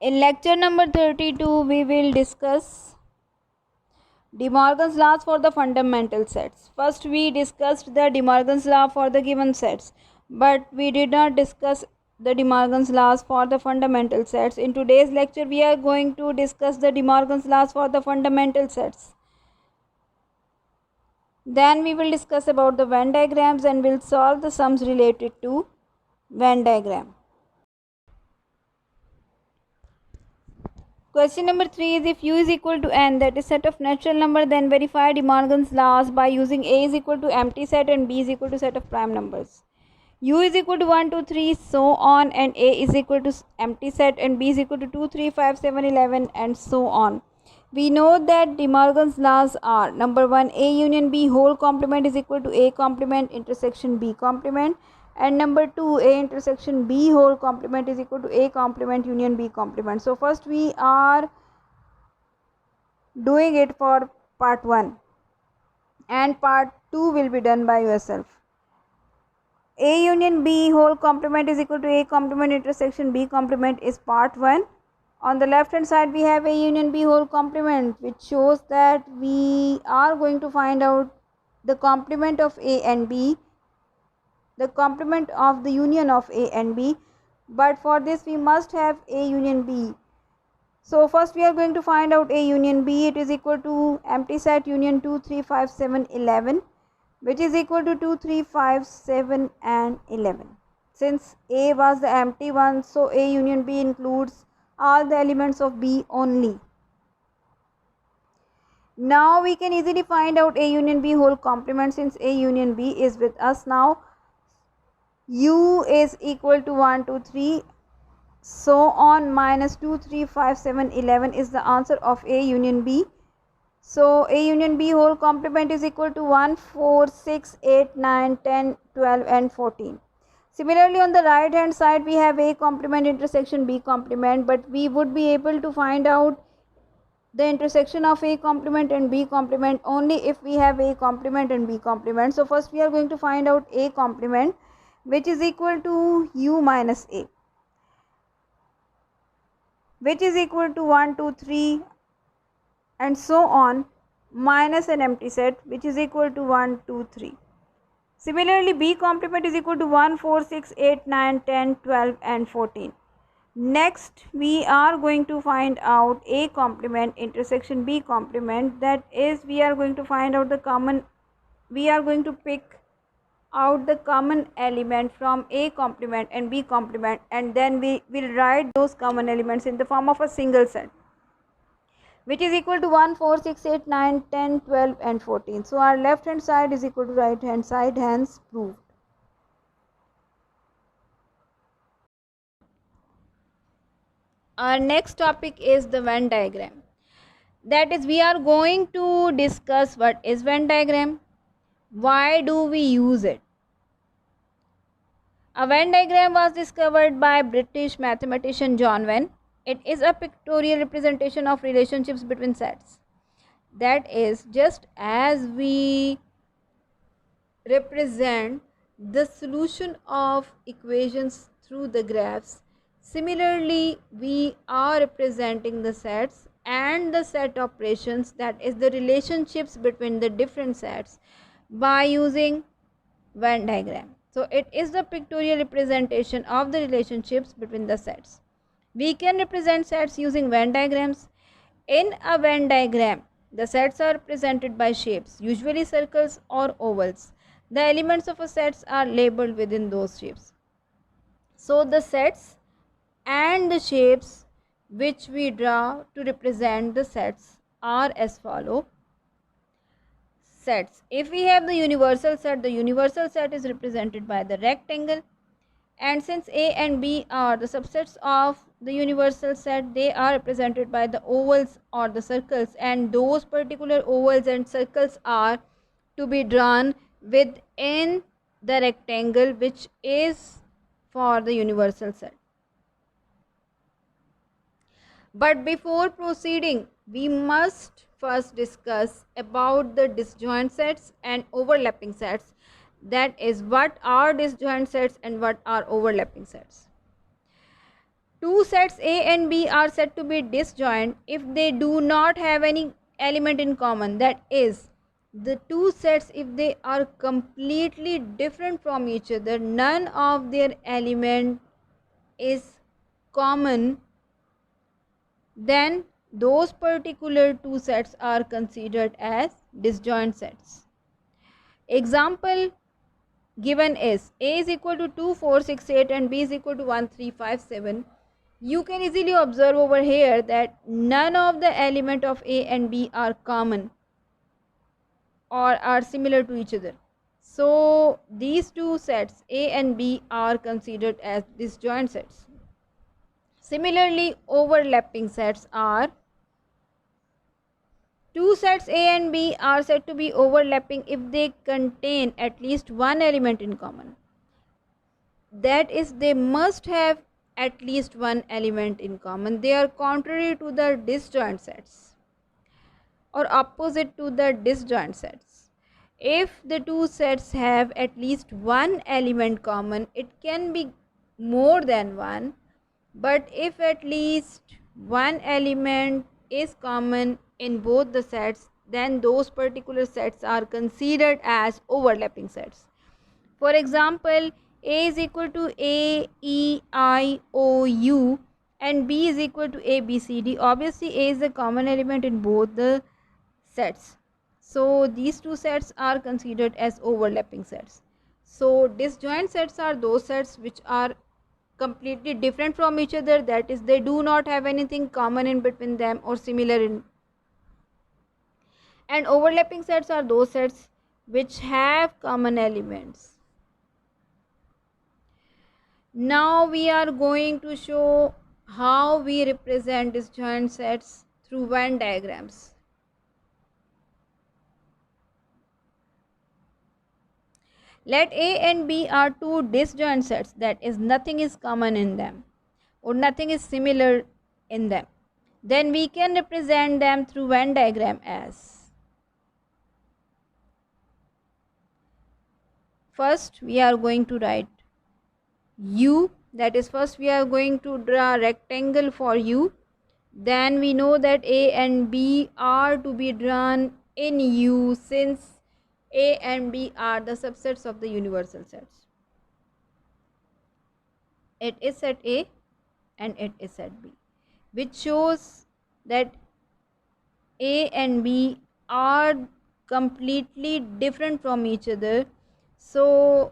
In lecture number 32, we will discuss De Morgan's laws for the fundamental sets. First, we discussed the De Morgan's law for the given sets, but we did not discuss the De Morgan's laws for the fundamental sets. In today's lecture, we are going to discuss the De Morgan's laws for the fundamental sets. Then we will discuss about the Venn diagrams and will solve the sums related to Venn diagram. Question number 3 is if u is equal to n, that is set of natural number, then verify De Morgan's laws by using a is equal to empty set and b is equal to set of prime numbers. U is equal to 1, 2, 3, so on, and a is equal to empty set and b is equal to 2, 3, 5, 7, 11 and so on. We know that De Morgan's laws are: number 1, a union b whole complement is equal to a complement intersection b complement, and number 2, a intersection b whole complement is equal to a complement union b complement. So first we are doing it for part 1 and part 2 will be done by yourself. A union b whole complement is equal to a complement intersection b complement is part 1. On the left hand side we have a union b whole complement, which shows that we are going to find out the complement of a and b, the complement of the union of a and b, but for this we must have a union b. So first we are going to find out a union b. It is equal to empty set union 2, 3, 5, 7, 11, which is equal to 2, 3, 5, 7 and 11. Since a was the empty one, so a union b includes all the elements of b only. Now we can easily find out a union b whole complement since a union b is with us now. U is equal to 1, 2, 3, so on, minus 2, 3, 5, 7, 11 is the answer of a union b. So a union b whole complement is equal to 1, 4, 6, 8, 9, 10, 12 and 14. Similarly, on the right hand side we have a complement intersection b complement, but we would be able to find out the intersection of a complement and b complement only if we have a complement and b complement. So first we are going to find out a complement, which is equal to u minus a, which is equal to 1, 2, 3 and so on, minus an empty set which is equal to 1, 2, 3. Similarly, b complement is equal to 1, 4, 6, 8, 9, 10, 12 and 14. Next we are going to find out a complement intersection b complement, that is we are going to find out the common, we are going to pick out the common element from a complement and b complement, and then we will write those common elements in the form of a single set, which is equal to 1, 4, 6, 8, 9, 10, 12 and 14. So our left hand side is equal to right hand side, hence proved. Our next topic is the Venn diagram. That is, we are going to discuss what is Venn diagram, why do we use it. A Venn diagram was discovered by British mathematician John Venn. It is a pictorial representation of relationships between sets. That is, just as we represent the solution of equations through the graphs, similarly we are representing the sets and the set operations, that is the relationships between the different sets, by using Venn diagram. So it is the pictorial representation of the relationships between the sets. We can represent sets using Venn diagrams. In a Venn diagram, the sets are represented by shapes, usually circles or ovals. The elements of a set are labeled within those shapes. So the sets and the shapes which we draw to represent the sets are as follow. Sets. If we have the universal set is represented by the rectangle, and since a and b are the subsets of the universal set, they are represented by the ovals or the circles, and those particular ovals and circles are to be drawn within the rectangle which is for the universal set. But before proceeding, we must first discuss about the disjoint sets and overlapping sets. That is, what are disjoint sets and what are overlapping sets. Two sets A and B are said to be disjoint if they do not have any element in common. That is, the two sets, if they are completely different from each other, none of their element is common, then those particular two sets are considered as disjoint sets. Example given is A is equal to 2, 4, 6, 8 and B is equal to 1, 3, 5, 7. You can easily observe over here that none of the element of A and B are common or are similar to each other. So these two sets A and B are considered as disjoint sets. Similarly, overlapping sets are two sets A and B are said to be overlapping if they contain at least one element in common. That is, they must have at least one element in common. They are contrary to the disjoint sets or opposite to the disjoint sets. If the two sets have at least one element common, it can be more than one, but if at least one element is common in both the sets, then those particular sets are considered as overlapping sets. For example, A is equal to A, E, I, O, U and B is equal to A, B, C, D. Obviously, A is a common element in both the sets. So, these two sets are considered as overlapping sets. So, disjoint sets are those sets which are completely different from each other. That is, they do not have anything common in between them or similar in. And overlapping sets are those sets which have common elements. Now we are going to show how we represent disjoint sets through Venn diagrams. Let A and B are two disjoint sets, that is, nothing is common in them or nothing is similar in them. Then we can represent them through Venn diagram as, first we are going to write U, that is, first we are going to draw a rectangle for U. Then we know that A and B are to be drawn in U since A and B are the subsets of the universal sets. It is set A and it is set B, which shows that A and B are completely different from each other. So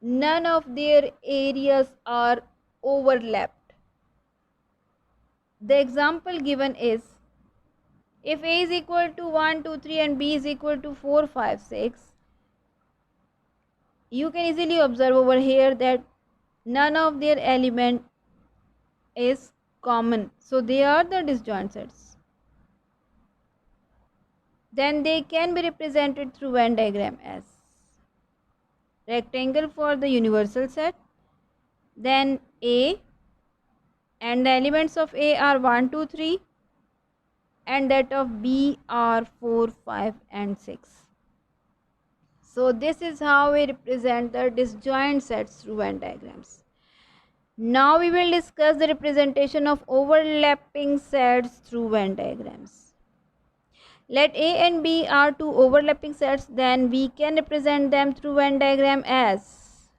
none of their areas are overlapped. The example given is, if A is equal to 1, 2, 3 and B is equal to 4, 5, 6, you can easily observe over here that none of their element is common. So they are the disjoint sets. Then they can be represented through Venn diagram as rectangle for the universal set, then A, and the elements of A are 1, 2, 3 and that of B are 4, 5 and 6. So this is how we represent the disjoint sets through Venn diagrams. Now we will discuss the representation of overlapping sets through Venn diagrams. Let A and B are two overlapping sets, then we can represent them through Venn diagram as,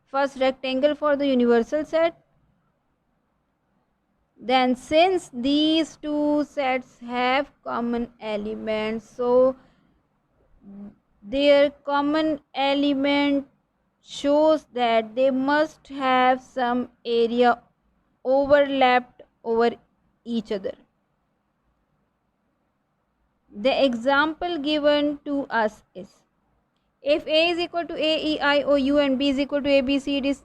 first rectangle for the universal set. Then since these two sets have common elements, so their common element shows that they must have some area overlapped over each other. The example given to us is, if A is equal to A, E, I, O, U and B is equal to A, B, C, D,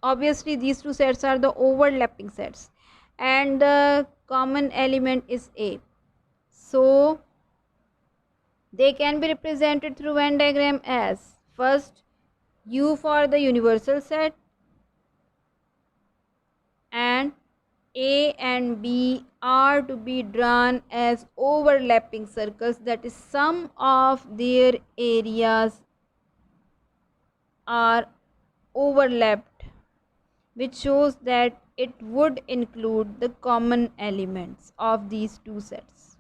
obviously these two sets are the overlapping sets and the common element is A. So they can be represented through Venn diagram as, first U for the universal set and A and B are to be drawn as overlapping circles, that is, sum of their areas are overlapped which shows that it would include the common elements of these two sets.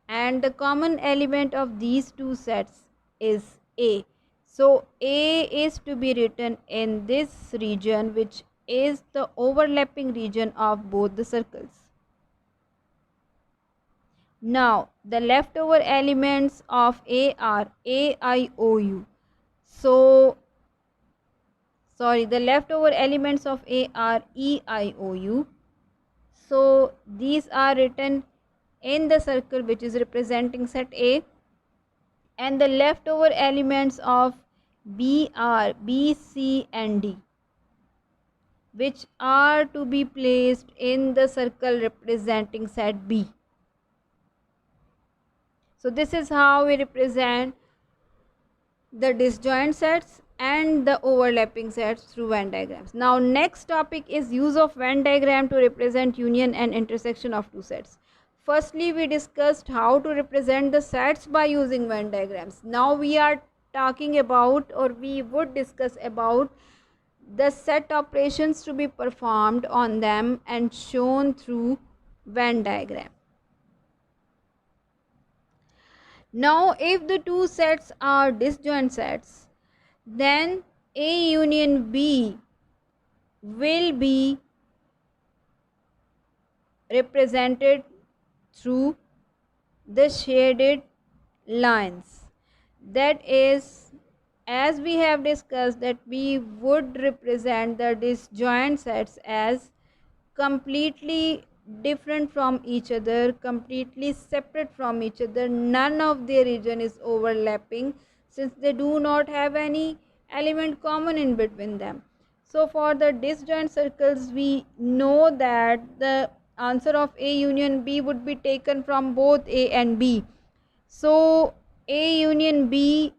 And the common element of these two sets is A. So A is to be written in this region, which is the overlapping region of both the circles. Now the leftover elements of A are A, I, O, U. So the leftover elements of A are E, I, O, U. So these are written in the circle which is representing set A, and the leftover elements of B are B, C and D, which are to be placed in the circle representing set B. So this is how we represent the disjoint sets and the overlapping sets through Venn diagrams. Now next topic is use of Venn diagram to represent union and intersection of two sets. Firstly, we discussed how to represent the sets by using Venn diagrams. Now we are talking about, or we would discuss about, the set operations to be performed on them and shown through Venn diagram. Now if the two sets are disjoint sets, then A union B will be represented through the shaded lines. That is, as we have discussed, that we would represent the disjoint sets as completely different from each other, completely separate from each other. None of their region is overlapping, since they do not have any element common in between them. So for the disjoint circles, we know that the answer of A union B would be taken from both A and B. So A union B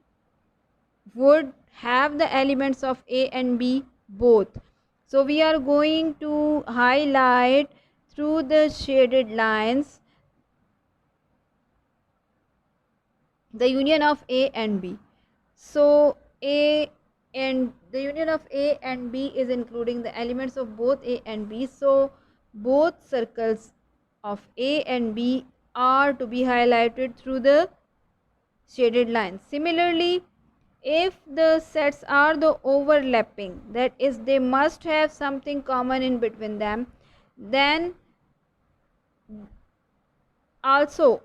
would have the elements of A and B both. So we are going to highlight through the shaded lines the union of A and B. So the union of A and B is including the elements of both A and B. So both circles of A and B are to be highlighted through the shaded lines. Similarly, if the sets are the overlapping, that is, they must have something common in between them, then also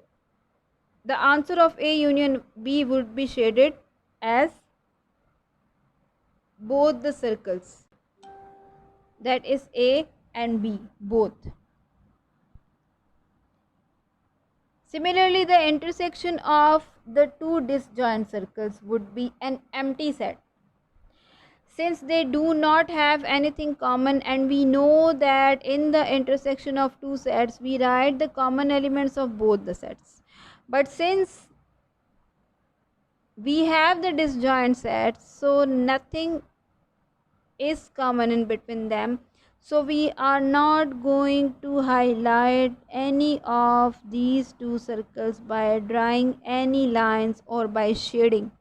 the answer of A union B would be shaded as both the circles, that is A and B both. Similarly, the intersection of the two disjoint circles would be an empty set, since they do not have anything common, and we know that in the intersection of two sets we write the common elements of both the sets. But since we have the disjoint sets, so nothing is common in between them, so we are not going to highlight any of these two circles by drawing any lines or by shading,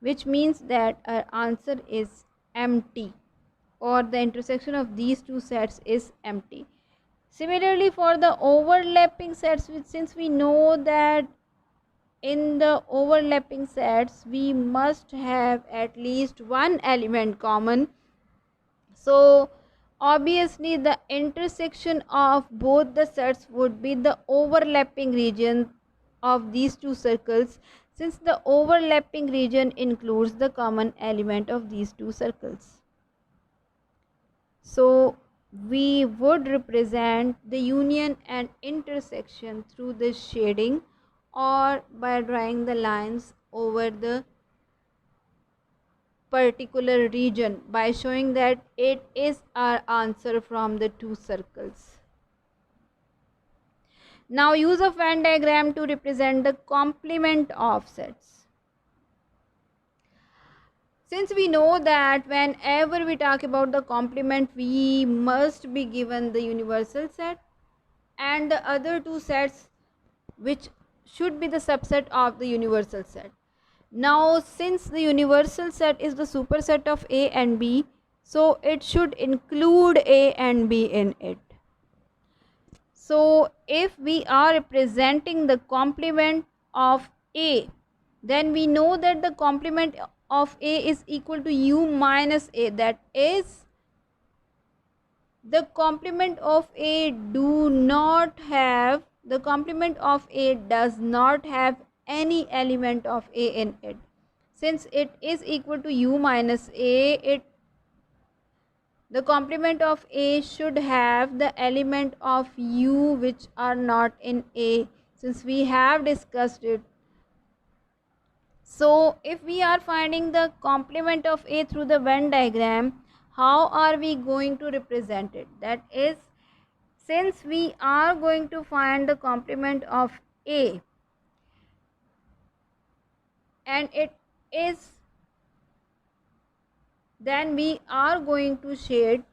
which means that our answer is empty, or the intersection of these two sets is empty. Similarly, for the overlapping sets, since we know that in the overlapping sets we must have at least one element common, so obviously the intersection of both the sets would be the overlapping region of these two circles, since the overlapping region includes the common element of these two circles. So we would represent the union and intersection through the shading or by drawing the lines over the particular region by showing that it is our answer from the two circles. Now use of Venn diagram to represent the complement of sets. Since we know that whenever we talk about the complement, we must be given the universal set and the other two sets which should be the subset of the universal set. Now since the universal set is the superset of A and B, so it should include A and B in it. So if we are representing the complement of A, then we know that the complement of A is equal to U minus A. That is, the complement of A does not have any element of A in it. Since it is equal to U minus A, the complement of A should have the element of U which are not in A, since we have discussed it. So if we are finding the complement of A through the Venn diagram, how are we going to represent it? That is, since we are going to find the complement of A and it is, then we are going to shade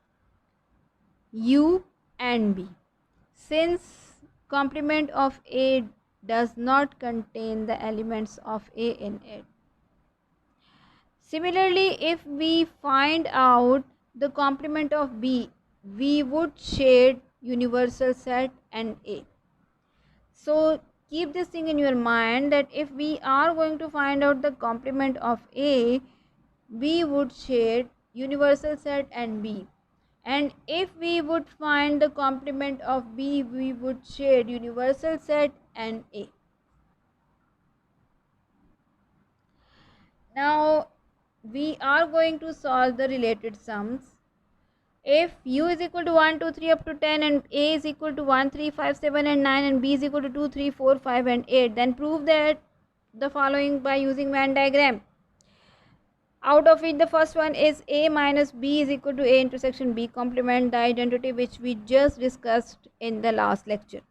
U and B. Since complement of A does not contain the elements of A in it. Similarly, if we find out the complement of B, we would shade universal set and A. So keep this thing in your mind that if we are going to find out the complement of A, we would shade universal set and B. And if we would find the complement of B, we would shade universal set and A. Now we are going to solve the related sums. If U is equal to 1, 2, 3 up to 10 and A is equal to 1, 3, 5, 7 and 9 and B is equal to 2, 3, 4, 5 and 8, then prove that the following by using Venn diagram. Out of which the first one is A minus B is equal to A intersection B complement, the identity which we just discussed in the last lecture.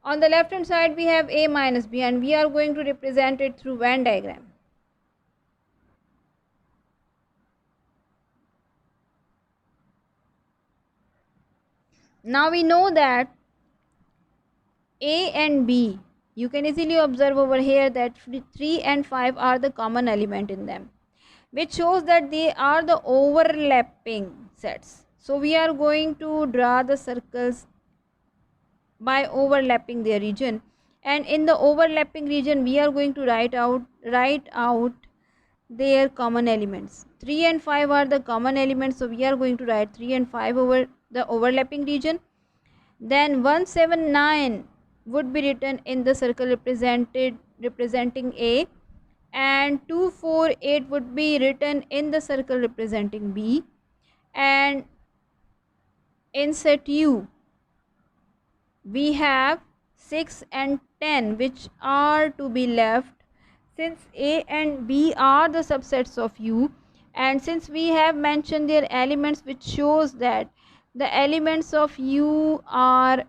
On the left hand side we have A minus B and we are going to represent it through Venn diagram. Now we know that A and B, you can easily observe over here that 3 and 5 are the common element in them, which shows that they are the overlapping sets. So we are going to draw the circles by overlapping their region, and in the overlapping region we are going to write out their common elements. 3 and 5 are the common elements, so we are going to write 3 and 5 over the overlapping region. Then 179 would be written in the circle representing A, and 248 would be written in the circle representing B, and in set U we have 6 and 10 which are to be left, since A and B are the subsets of U, and since we have mentioned their elements, which shows that the elements of U are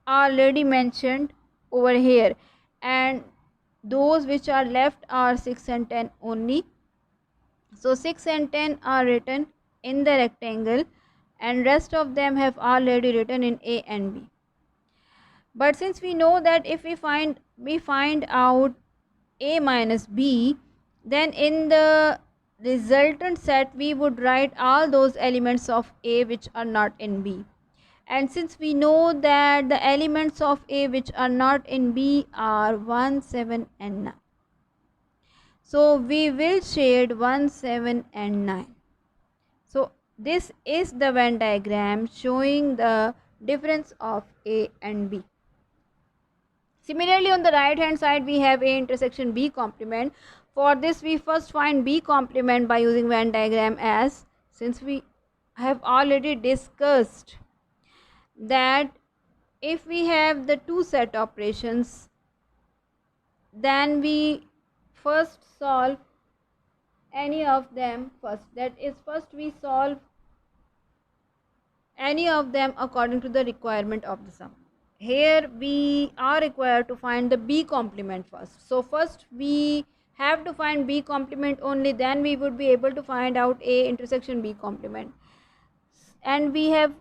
already mentioned over here, and those which are left are 6 and 10 only. So 6 and 10 are written in the rectangle and rest of them have already written in A and B. But since we know that if we find out A minus B, then in the resultant set we would write all those elements of A which are not in B. And since we know that the elements of A which are not in B are 1, 7 and 9, so we will shade 1, 7 and 9. So this is the Venn diagram showing the difference of A and B. Similarly, on the right hand side we have A intersection B complement. For this we first find B complement by using Venn diagram, as since we have already discussed that if we have the two set operations, then we first solve any of them first. That is, first we solve any of them according to the requirement of the sum. Here we are required to find the B complement first. So first we have to find B complement, only then we would be able to find out A intersection B complement. And we have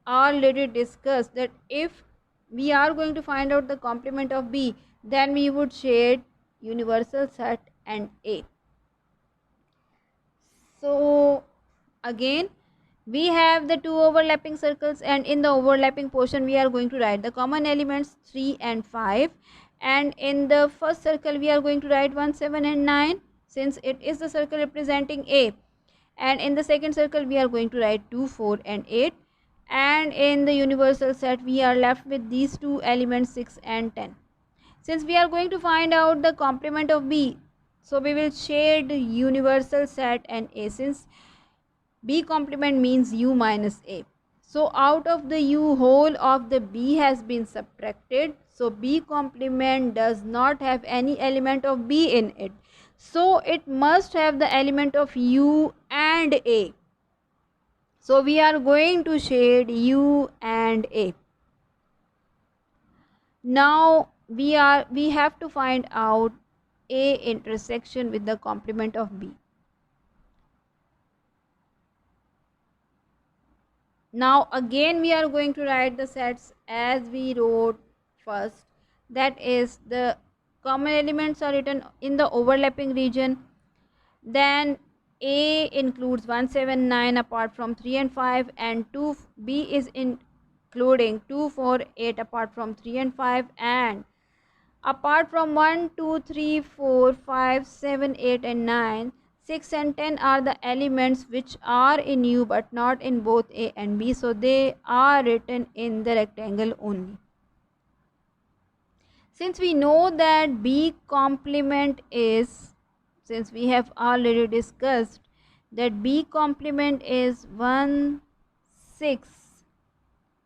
already discussed that if we are going to find out the complement of B, then we would shade universal set and A. So again we have the two overlapping circles, and in the overlapping portion we are going to write the common elements 3 and 5, and in the first circle we are going to write 1, 7 and 9 since it is the circle representing A, and in the second circle we are going to write 2, 4 and 8, and in the universal set we are left with these two elements 6 and 10. Since we are going to find out the complement of B, so we will shade universal set and A, since B complement means U minus A. So out of the U, whole of the B has been subtracted. So B complement does not have any element of B in it. So it must have the element of U and A. So we are going to shade U and A. Now we have to find out A intersection with the complement of B. Now again we are going to write the sets as we wrote first, that is the common elements are written in the overlapping region, then A includes 1, 7, 9 apart from 3 and 5, and 2 B is including 2, 4, 8 apart from 3 and 5, and apart from 1, 2, 3, 4, 5, 7, 8 and 9, 6 and 10 are the elements which are in U but not in both A and B, so they are written in the rectangle only. Since we know that B complement is, since we have already discussed that B complement is 1, 6,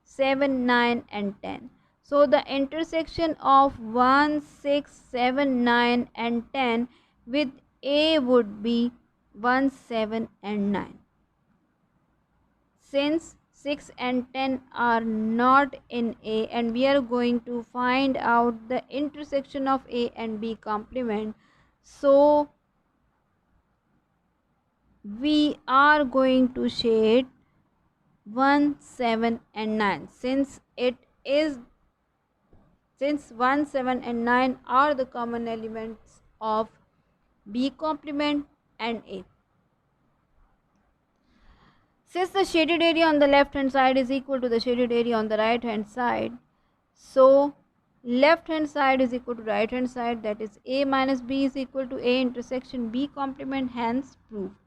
7, 9 and 10. So the intersection of 1, 6, 7, 9 and 10 with A would be 1, 7 and 9. Since 6 and 10 are not in A and we are going to find out the intersection of A and B complement, so we are going to shade 1, 7 and 9 since 1, 7 and 9 are the common elements of B complement and A. Since the shaded area on the left hand side is equal to the shaded area on the right hand side, so left hand side is equal to right hand side, that is A minus B is equal to A intersection B complement, hence proved.